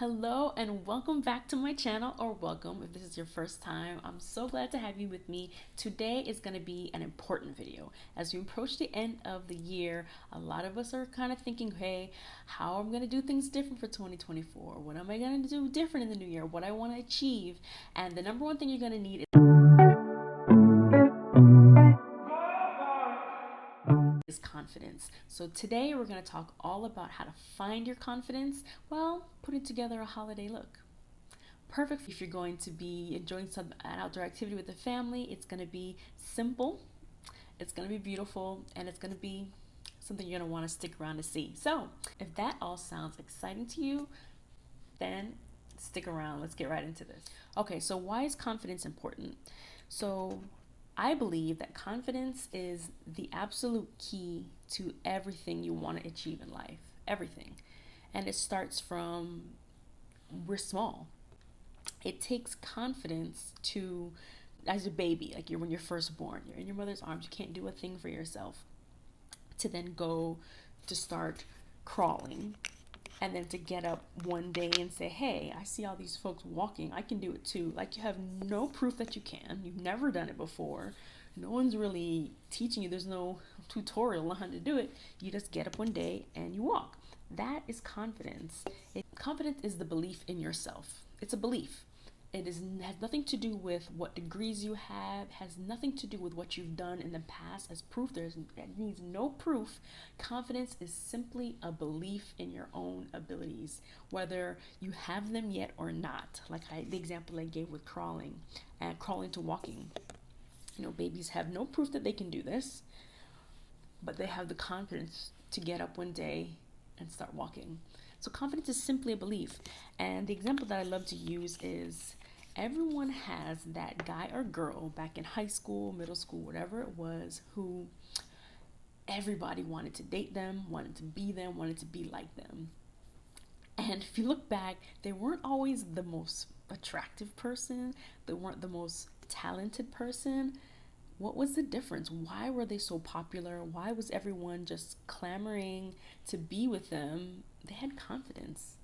Hello and welcome back to my channel, or welcome if this is your first time. I'm so glad to have you with me. Today is going to be an important video. As we approach the end of the year, a lot of us are kind of thinking, hey, how am I going to do things different for 2024? What am I going to do different in the new year? What I want to achieve? And the number one thing you're going to need is confidence. So today we're going to talk all about how to find your confidence while putting together a holiday look. Perfect if you're going to be enjoying an outdoor activity with the family. It's going to be simple, it's going to be beautiful, and it's going to be something you're going to want to stick around to see. So if that all sounds exciting to you, then stick around. Let's get right into this. Okay, so why is confidence important? So I believe that confidence is the absolute key to everything you want to achieve in life. Everything. And it starts from we're small. It takes confidence to, as a baby, like when you're first born, you're in your mother's arms, you can't do a thing for yourself, to then go to start crawling, and then to get up one day and say, hey, I see all these folks walking, I can do it too. Like, you have no proof that you can. You've never done it before. No one's really teaching you. There's no tutorial on how to do it. You just get up one day and you walk. That is confidence. Confidence is the belief in yourself. It's a belief. Has nothing to do with what degrees you have, has nothing to do with what you've done in the past as proof. It needs no proof. Confidence is simply a belief in your own abilities, whether you have them yet or not. Like the example I gave with crawling and crawling to walking. Babies have no proof that they can do this, but they have the confidence to get up one day and start walking. So confidence is simply a belief. And the example that I love to use is everyone has that guy or girl back in high school, middle school, whatever it was, who everybody wanted to date them, wanted to be them, wanted to be like them. And if you look back, they weren't always the most attractive person. They weren't the most talented person. What was the difference? Why were they so popular? Why was everyone just clamoring to be with them? They had confidence.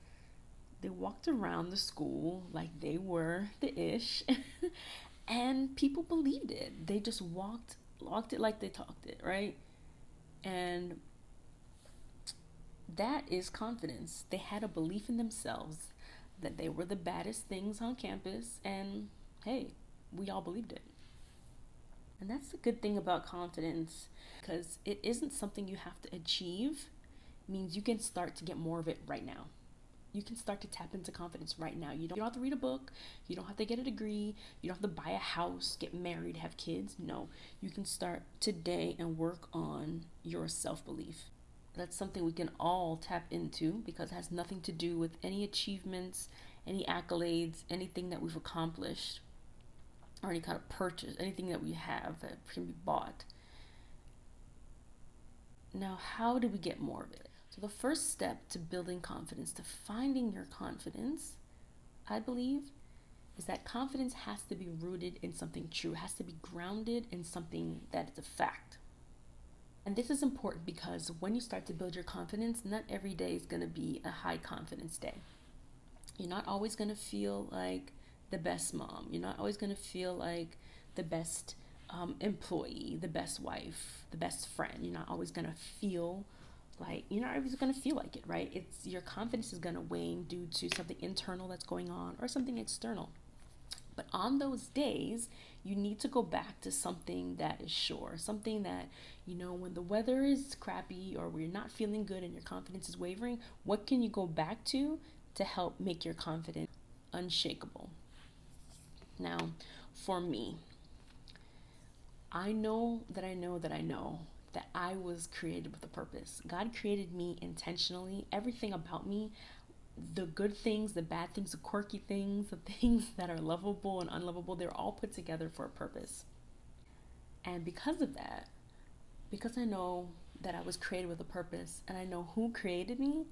They walked around the school like they were the ish, and people believed it. They just walked it like they talked it, right? And that is confidence. They had a belief in themselves that they were the baddest things on campus, and hey, we all believed it. And that's the good thing about confidence, because it isn't something you have to achieve. It means you can start to get more of it right now. You can start to tap into confidence right now. You don't have to read a book. You don't have to get a degree. You don't have to buy a house, get married, have kids. No, you can start today and work on your self-belief. That's something we can all tap into, because it has nothing to do with any achievements, any accolades, anything that we've accomplished, or any kind of purchase, anything that we have that can be bought. Now, how do we get more of it? So the first step to building confidence, to finding your confidence, I believe, is that confidence has to be rooted in something true. It has to be grounded in something that is a fact. And this is important because when you start to build your confidence, not every day is going to be a high confidence day. You're not always going to feel like the best mom. You're not always going to feel like the best employee, the best wife, the best friend. You're not always going to feel like, you're not always going to feel like it, right? It's your confidence is going to wane due to something internal that's going on or something external. But on those days, you need to go back to something that is sure, something that, when the weather is crappy or we're not feeling good and your confidence is wavering, what can you go back to help make your confidence unshakable? Now, for me, I know that I was created with a purpose. God created me intentionally. Everything about me, the good things, the bad things, the quirky things, the things that are lovable and unlovable, they're all put together for a purpose. And because of that, because I know that I was created with a purpose and I know who created me,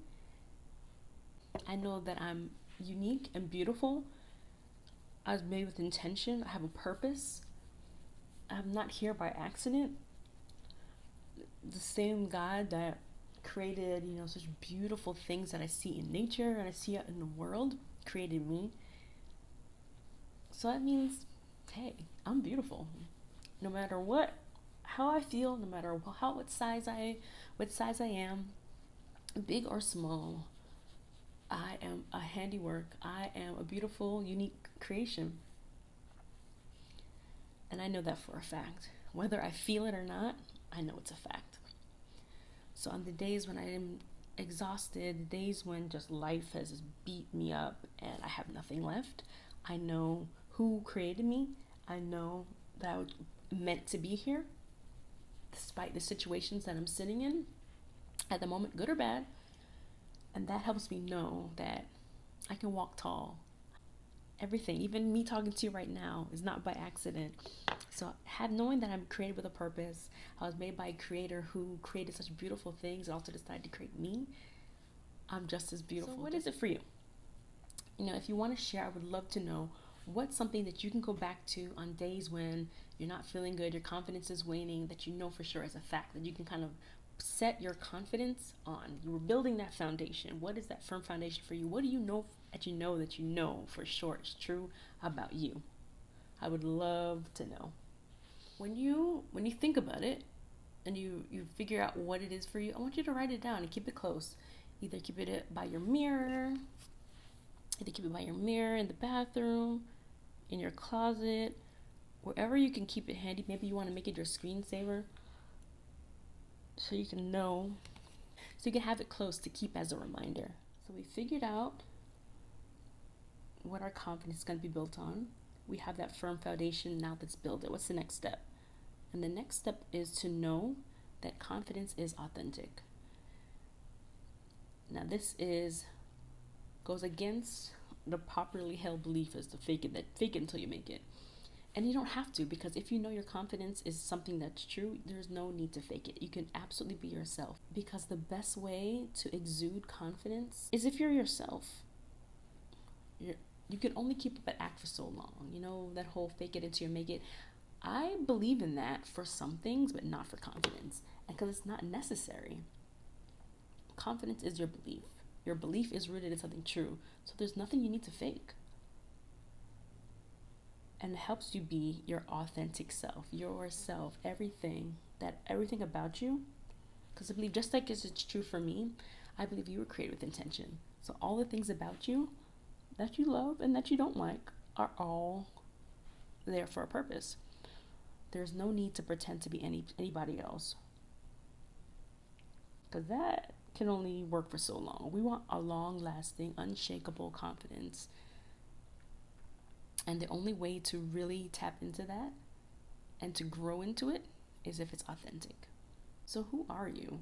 I know that I'm unique and beautiful. I was made with intention. I have a purpose. I'm not here by accident. The same God that created, such beautiful things that I see in nature and I see out in the world, created me. So that means, hey, I'm beautiful. No matter how I feel, no matter what size I am, big or small, I am a handiwork. I am a beautiful, unique creation. And I know that for a fact. Whether I feel it or not, I know it's a fact. So on the days when I am exhausted, the days when just life has just beat me up and I have nothing left, I know who created me. I know that I was meant to be here, despite the situations that I'm sitting in at the moment, good or bad. And that helps me know that I can walk tall. Everything, even me talking to you right now, is not by accident. So, knowing that I'm created with a purpose, I was made by a creator who created such beautiful things and also decided to create me, I'm just as beautiful. So, what is it for you? If you want to share, I would love to know what's something that you can go back to on days when you're not feeling good, your confidence is waning, that you know for sure as a fact, that you can kind of set your confidence on. You were building that foundation. What is that firm foundation for you? What do you know that you know for sure is true about you? I would love to know. When you think about it and you figure out what it is for you, I want you to write it down and keep it close. Either keep it by your mirror, in the bathroom, in your closet, wherever you can keep it handy. Maybe you want to make it your screensaver so you can know, so you can have it close to keep as a reminder. So we figured out what our confidence is going to be built on. We have that firm foundation. Now let's build it. What's the next step? And the next step is to know that confidence is authentic. Now this goes against the popularly held belief is to fake it until you make it. And you don't have to, because if you know your confidence is something that's true, there's no need to fake it. You can absolutely be yourself, because the best way to exude confidence is if you're yourself. You can only keep up an act for so long. That whole fake it until you make it. I believe in that for some things, but not for confidence, and because it's not necessary. Confidence is your belief. Your belief is rooted in something true, so there's nothing you need to fake. And it helps you be your authentic self, everything about you. Because I believe, just like it's true for me, I believe you were created with intention. So all the things about you that you love and that you don't like are all there for a purpose. There's no need to pretend to be anybody else, because that can only work for so long. We want a long-lasting, unshakable confidence. And the only way to really tap into that and to grow into it is if it's authentic. So who are you?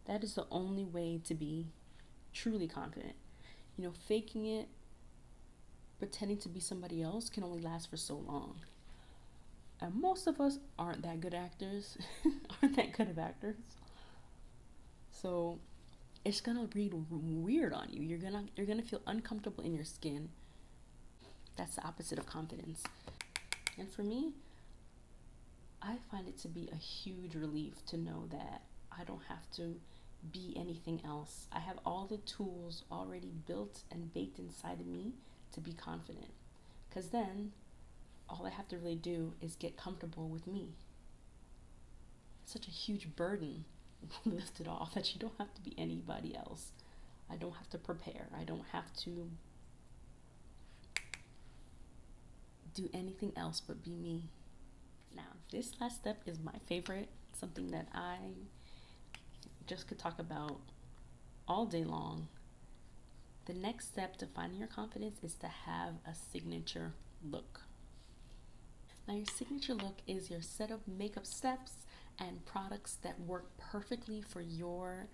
That is the only way to be truly confident. Faking it, pretending to be somebody else can only last for so long. And most of us aren't that good actors, aren't that good of actors. So it's gonna read weird on you. You're gonna feel uncomfortable in your skin. That's the opposite of confidence. And for me, I find it to be a huge relief to know that I don't have to be anything else. I have all the tools already built and baked inside of me to be confident. Because then, all I have to really do is get comfortable with me. It's such a huge burden lifted off that you don't have to be anybody else. I don't have to prepare. I don't have to do anything else but be me. Now, this last step is my favorite, something that I just could talk about all day long. The next step to finding your confidence is to have a signature look. Now, your signature look is your set of makeup steps and products that work perfectly for your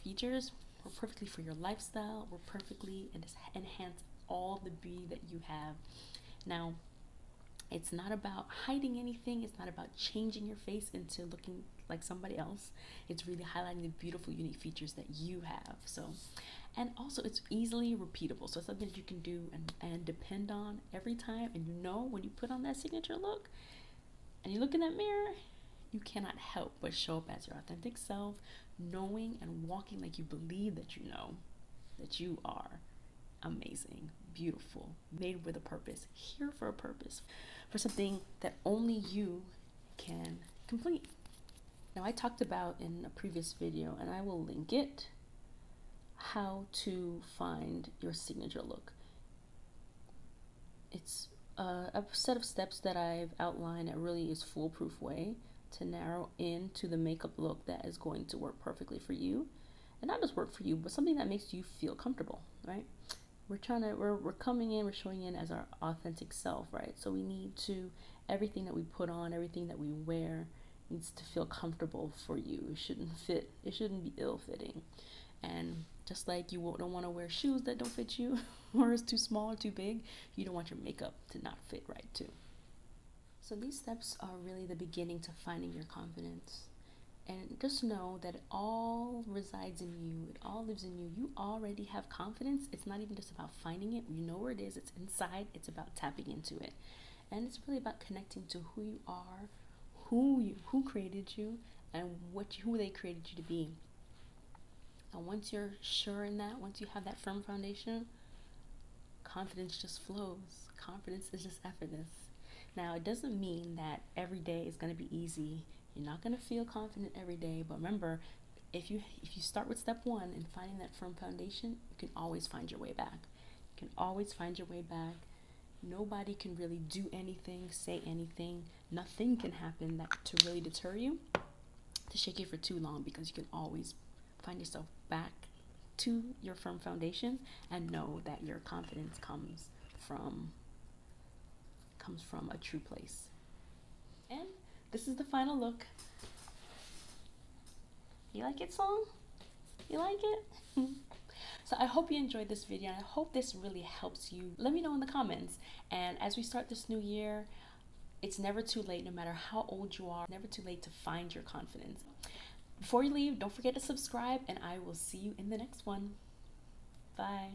features, or perfectly for your lifestyle, or perfectly and just enhance all the beauty that you have. Now, it's not about hiding anything. It's not about changing your face into looking like somebody else. It's really highlighting the beautiful, unique features that you have. And also it's easily repeatable. So it's something that you can do and depend on every time. And when you put on that signature look and you look in that mirror, You cannot help but show up as your authentic self, knowing and walking like you believe that you know that you are amazing, beautiful, made with a purpose, here for a purpose, for something that only you can complete. Now, I talked about in a previous video, and I will link it, how to find your signature look. It's a set of steps that I've outlined that really is foolproof way to narrow into the makeup look that is going to work perfectly for you. And not just work for you, but something that makes you feel comfortable, right? We're coming in, we're showing in as our authentic self, right? So we need to, everything that we put on, everything that we wear needs to feel comfortable for you. It shouldn't be ill-fitting. And just like you don't want to wear shoes that don't fit you or is too small or too big, you don't want your makeup to not fit right too. So these steps are really the beginning to finding your confidence. And just know that it all resides in you. It all lives in you. You already have confidence. It's not even just about finding it. You know where it is. It's inside. It's about tapping into it. And it's really about connecting to who you are, who created you, and who they created you to be. And once you're sure in that, once you have that firm foundation, confidence just flows. Confidence is just effortless. Now, it doesn't mean that every day is going to be easy. You're not going to feel confident every day, but remember, if you start with step one and finding that firm foundation, you can always find your way back. You can always find your way back. Nobody can really do anything, say anything. Nothing can happen to really deter you, to shake you for too long, because you can always find yourself back to your firm foundation and know that your confidence comes from a true place. And this is the final look. You like it, song? You like it? So I hope you enjoyed this video, and I hope this really helps you. Let me know in the comments. And as we start this new year, it's never too late, no matter how old you are, never too late to find your confidence. Before you leave, don't forget to subscribe, and I will see you in the next one. Bye.